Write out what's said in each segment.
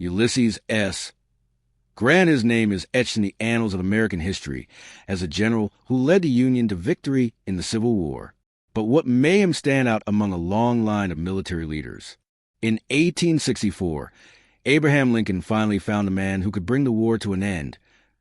Ulysses S. Grant's name is etched in the annals of American history as a general who led the Union to victory in the Civil War. But what made him stand out among a long line of military leaders? In 1864, Abraham Lincoln finally found a man who could bring the war to an end,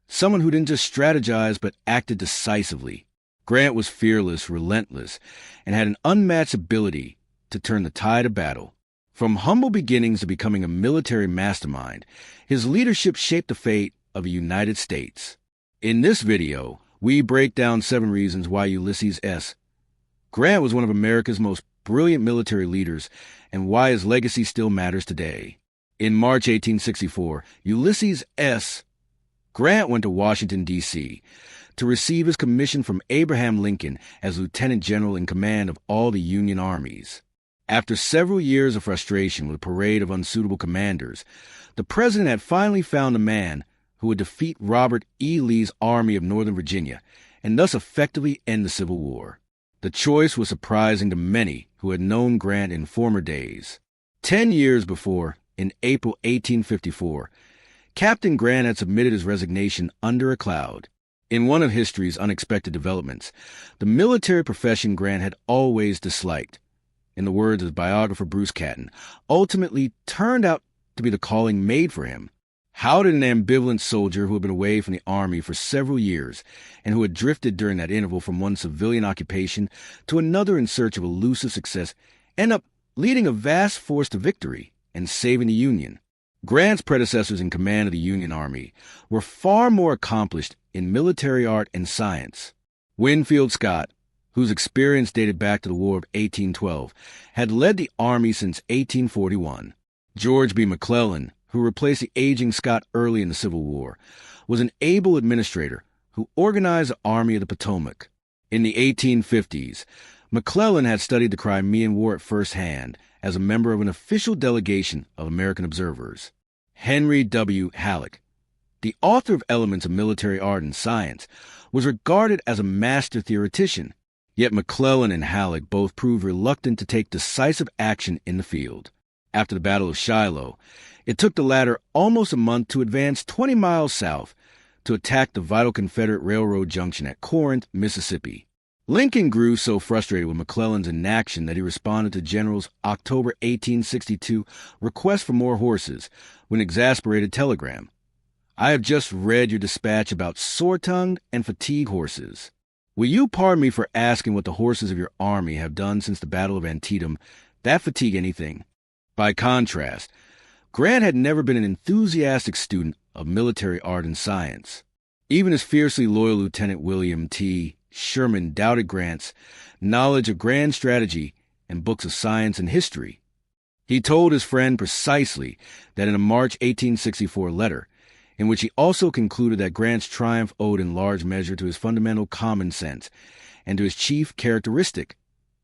someone who didn't just strategize but acted decisively. Grant was fearless, relentless, and had an unmatched ability to turn the tide of battle. From humble beginnings to becoming a military mastermind, his leadership shaped the fate of the United States. In this video, we break down 7 reasons why Ulysses S. Grant was one of America's most brilliant military leaders and why his legacy still matters today. In March 1864, Ulysses S. Grant went to Washington, D.C. to receive his commission from Abraham Lincoln as lieutenant general in command of all the Union armies. After several years of frustration with a parade of unsuitable commanders, the president had finally found a man who would defeat Robert E. Lee's Army of Northern Virginia and thus effectively end the Civil War. The choice was surprising to many who had known Grant in former days. 10 years before, in April 1854, Captain Grant had submitted his resignation under a cloud. In one of history's unexpected developments, the military profession Grant had always disliked, in the words of his biographer Bruce Catton, ultimately turned out to be the calling made for him. How did an ambivalent soldier who had been away from the Army for several years and who had drifted during that interval from one civilian occupation to another in search of elusive success end up leading a vast force to victory and saving the Union? Grant's predecessors in command of the Union Army were far more accomplished in military art and science. Winfield Scott, whose experience dated back to the War of 1812, had led the Army since 1841. George B. McClellan, who replaced the aging Scott early in the Civil War, was an able administrator who organized the Army of the Potomac. In the 1850s, McClellan had studied the Crimean War at first hand as a member of an official delegation of American observers. Henry W. Halleck, the author of Elements of Military Art and Science, was regarded as a master theoretician, yet McClellan and Halleck both proved reluctant to take decisive action in the field. After the Battle of Shiloh, it took the latter almost a month to advance 20 miles south to attack the vital Confederate railroad junction at Corinth, Mississippi. Lincoln grew so frustrated with McClellan's inaction that he responded to General's October 1862 request for more horses with an exasperated telegram. "I have just read your dispatch about sore-tongued and fatigued horses. Will you pardon me for asking what the horses of your army have done since the Battle of Antietam that fatigue anything?" By contrast, Grant had never been an enthusiastic student of military art and science. Even his fiercely loyal Lieutenant William T. Sherman doubted Grant's knowledge of grand strategy and books of science and history. He told his friend precisely that in a March 1864 letter, in which he also concluded that Grant's triumph owed in large measure to his fundamental common sense and to his chief characteristic,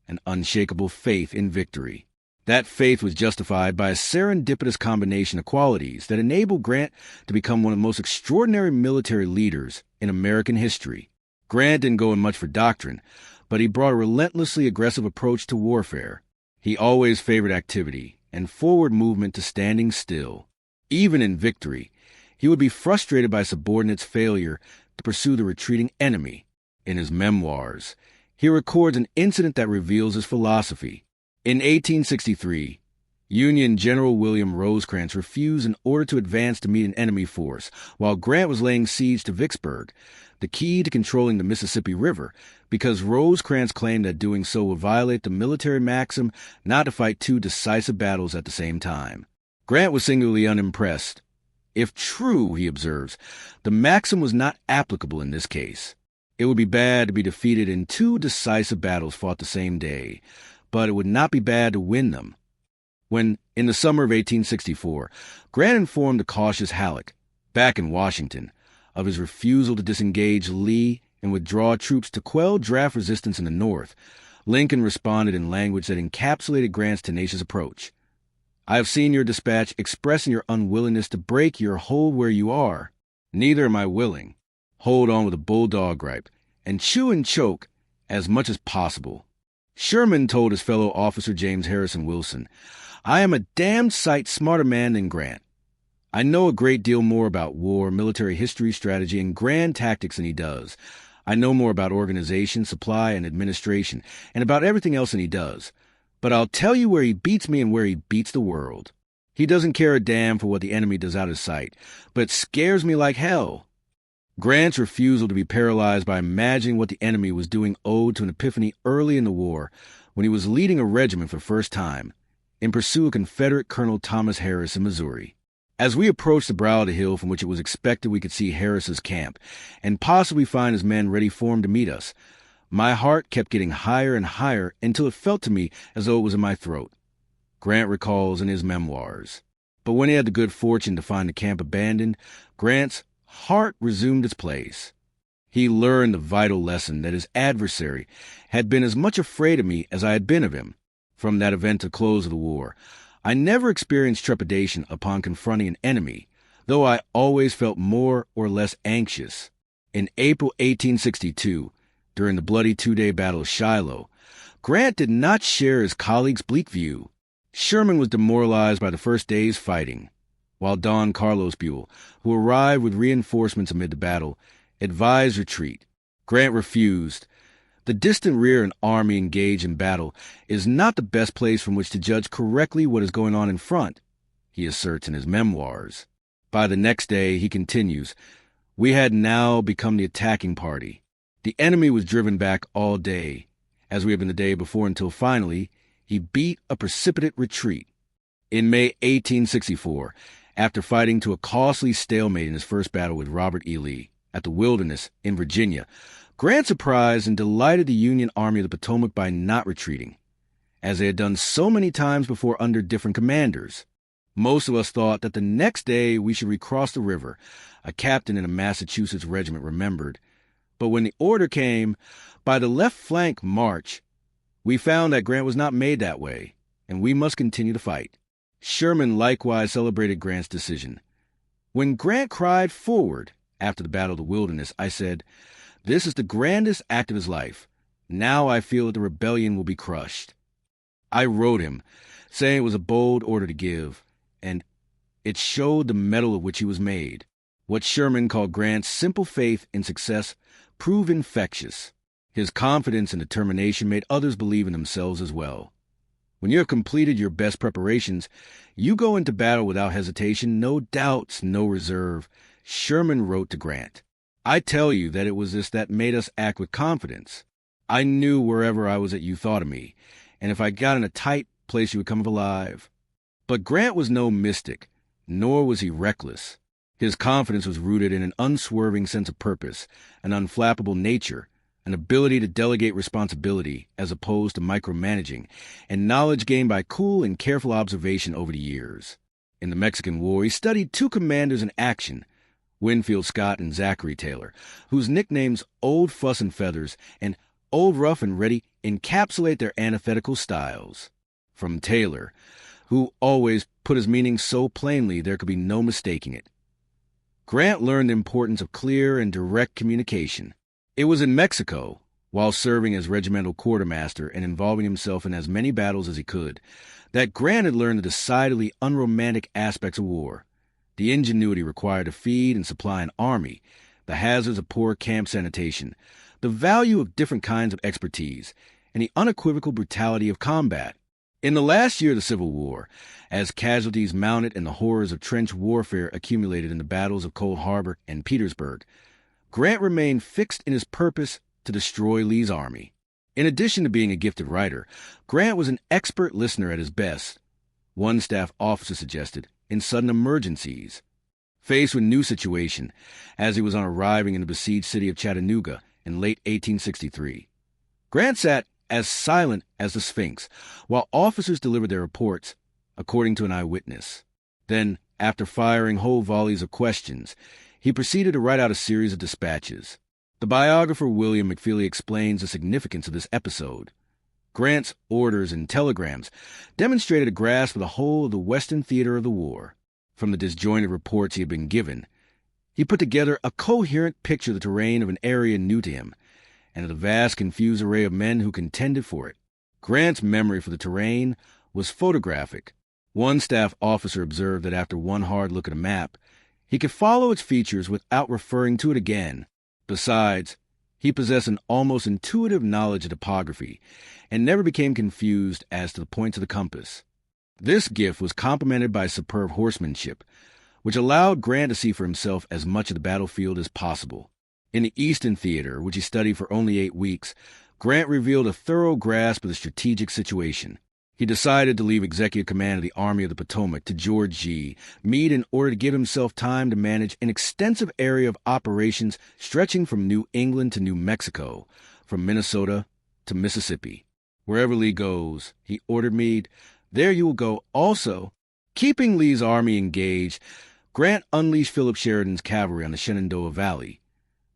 an unshakable faith in victory. That faith was justified by a serendipitous combination of qualities that enabled Grant to become one of the most extraordinary military leaders in American history. Grant didn't go in much for doctrine, but he brought a relentlessly aggressive approach to warfare. He always favored activity and forward movement to standing still. Even in victory, he would be frustrated by subordinates' failure to pursue the retreating enemy. In his memoirs, he records an incident that reveals his philosophy. In 1863, Union General William Rosecrans refused an order to advance to meet an enemy force, while Grant was laying siege to Vicksburg, the key to controlling the Mississippi River, because Rosecrans claimed that doing so would violate the military maxim not to fight 2 decisive battles at the same time. Grant was singularly unimpressed. If true, he observes, the maxim was not applicable in this case. It would be bad to be defeated in 2 decisive battles fought the same day, but it would not be bad to win them. When, in the summer of 1864, Grant informed the cautious Halleck, back in Washington, of his refusal to disengage Lee and withdraw troops to quell draft resistance in the North, Lincoln responded in language that encapsulated Grant's tenacious approach. "I have seen your dispatch expressing your unwillingness to break your hold where you are. Neither am I willing. Hold on with a bulldog gripe, and chew and choke as much as possible." Sherman told his fellow officer James Harrison Wilson, "I am a damned sight smarter man than Grant. I know a great deal more about war, military history, strategy, and grand tactics than he does. I know more about organization, supply, and administration, and about everything else than he does. But I'll tell you where he beats me and where he beats the world. He doesn't care a damn for what the enemy does out of sight, but it scares me like hell. Grant's refusal to be paralyzed by imagining what the enemy was doing owed to an epiphany early in the war when he was leading a regiment for the first time, in pursuit of Confederate Colonel Thomas Harris in Missouri. As we approached the brow of the hill from which it was expected we could see Harris's camp, and possibly find his men ready formed to meet us, my heart kept getting higher and higher until it felt to me as though it was in my throat. Grant recalls in his memoirs. But when he had the good fortune to find the camp abandoned, Grant's heart resumed its place. He learned the vital lesson that his adversary had been as much afraid of me as I had been of him. From that event to the close of the war, I never experienced trepidation upon confronting an enemy, though I always felt more or less anxious. In April 1862, during the bloody two-day Battle of Shiloh, Grant did not share his colleagues' bleak view. Sherman was demoralized by the first day's fighting, while Don Carlos Buell, who arrived with reinforcements amid the battle, advised retreat. Grant refused. The distant rear of an army engaged in battle is not the best place from which to judge correctly what is going on in front, he asserts in his memoirs. By the next day, he continues, we had now become the attacking party. The enemy was driven back all day, as we had been the day before, until finally he beat a precipitate retreat. In May 1864, after fighting to a costly stalemate in his first battle with Robert E. Lee at the Wilderness in Virginia, Grant surprised and delighted the Union Army of the Potomac by not retreating, as they had done so many times before under different commanders. Most of us thought that the next day we should recross the river, a captain in a Massachusetts regiment remembered. But when the order came, by the left flank march, we found that Grant was not made that way, and we must continue to fight. Sherman likewise celebrated Grant's decision. When Grant cried forward after the Battle of the Wilderness, I said, this is the grandest act of his life. Now I feel that the rebellion will be crushed. I wrote him, saying it was a bold order to give, and it showed the mettle of which he was made. What Sherman called Grant's simple faith in success proved infectious. His confidence and determination made others believe in themselves as well. When you have completed your best preparations, you go into battle without hesitation, no doubts, no reserve, Sherman wrote to Grant. I tell you that it was this that made us act with confidence. I knew wherever I was that you thought of me, and if I got in a tight place you would come alive. But Grant was no mystic, nor was he reckless. His confidence was rooted in an unswerving sense of purpose, an unflappable nature, an ability to delegate responsibility as opposed to micromanaging, and knowledge gained by cool and careful observation over the years. In the Mexican War, he studied two commanders in action, Winfield Scott and Zachary Taylor, whose nicknames Old Fuss and Feathers and Old Rough and Ready encapsulate their antithetical styles. From Taylor, who always put his meaning so plainly there could be no mistaking it. Grant learned the importance of clear and direct communication. It was in Mexico, while serving as regimental quartermaster and involving himself in as many battles as he could, that Grant had learned the decidedly unromantic aspects of war, the ingenuity required to feed and supply an army, the hazards of poor camp sanitation, the value of different kinds of expertise, and the unequivocal brutality of combat. In the last year of the Civil War, as casualties mounted and the horrors of trench warfare accumulated in the battles of Cold Harbor and Petersburg, Grant remained fixed in his purpose to destroy Lee's army. In addition to being a gifted writer, Grant was an expert listener at his best, one staff officer suggested, in sudden emergencies. Faced with a new situation, as he was on arriving in the besieged city of Chattanooga in late 1863, Grant sat as silent as the Sphinx, while officers delivered their reports, according to an eyewitness. Then, after firing whole volleys of questions, he proceeded to write out a series of dispatches. The biographer William McFeely explains the significance of this episode. Grant's orders and telegrams demonstrated a grasp of the whole of the Western theater of the war. From the disjointed reports he had been given, he put together a coherent picture of the terrain of an area new to him, and of the vast confused array of men who contended for it. Grant's memory for the terrain was photographic. One staff officer observed that after one hard look at a map, he could follow its features without referring to it again. Besides, he possessed an almost intuitive knowledge of topography and never became confused as to the points of the compass. This gift was complemented by superb horsemanship, which allowed Grant to see for himself as much of the battlefield as possible. In the Eastern Theater, which he studied for only 8 weeks, Grant revealed a thorough grasp of the strategic situation. He decided to leave executive command of the Army of the Potomac to George G. Meade in order to give himself time to manage an extensive area of operations stretching from New England to New Mexico, from Minnesota to Mississippi. Wherever Lee goes, he ordered Meade, there you will go also. Keeping Lee's army engaged, Grant unleashed Philip Sheridan's cavalry on the Shenandoah Valley,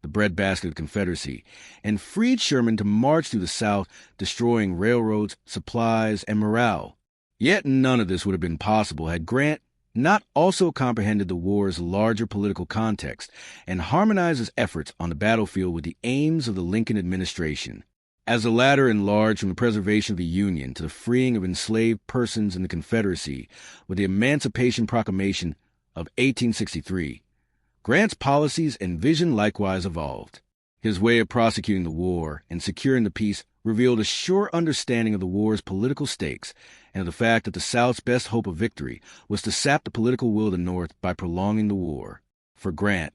the breadbasket of the Confederacy, and freed Sherman to march through the South, destroying railroads, supplies, and morale. Yet none of this would have been possible had Grant not also comprehended the war's larger political context and harmonized his efforts on the battlefield with the aims of the Lincoln administration. As the latter enlarged from the preservation of the Union to the freeing of enslaved persons in the Confederacy with the Emancipation Proclamation of 1863, Grant's policies and vision likewise evolved. His way of prosecuting the war and securing the peace revealed a sure understanding of the war's political stakes and of the fact that the South's best hope of victory was to sap the political will of the North by prolonging the war. For Grant,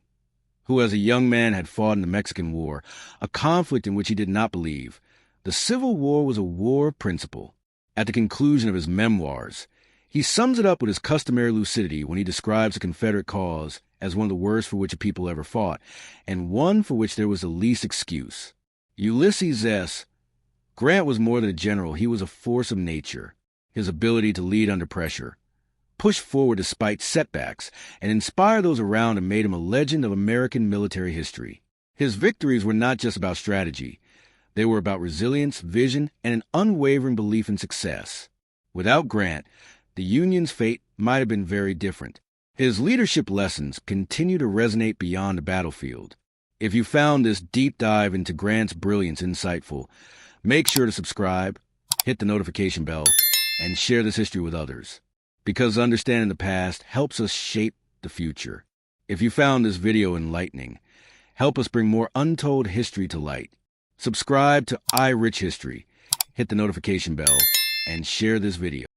who as a young man had fought in the Mexican War, a conflict in which he did not believe, the Civil War was a war of principle. At the conclusion of his memoirs, he sums it up with his customary lucidity when he describes the Confederate cause as one of the worst for which a people ever fought, and one for which there was the least excuse. Ulysses S. Grant was more than a general, he was a force of nature. His ability to lead under pressure, push forward despite setbacks, and inspire those around him made him a legend of American military history. His victories were not just about strategy. They were about resilience, vision, and an unwavering belief in success. Without Grant, the Union's fate might have been very different. His leadership lessons continue to resonate beyond the battlefield. If you found this deep dive into Grant's brilliance insightful, make sure to subscribe, hit the notification bell, and share this history with others, because understanding the past helps us shape the future. If you found this video enlightening, help us bring more untold history to light. Subscribe to iRich History, hit the notification bell, and share this video.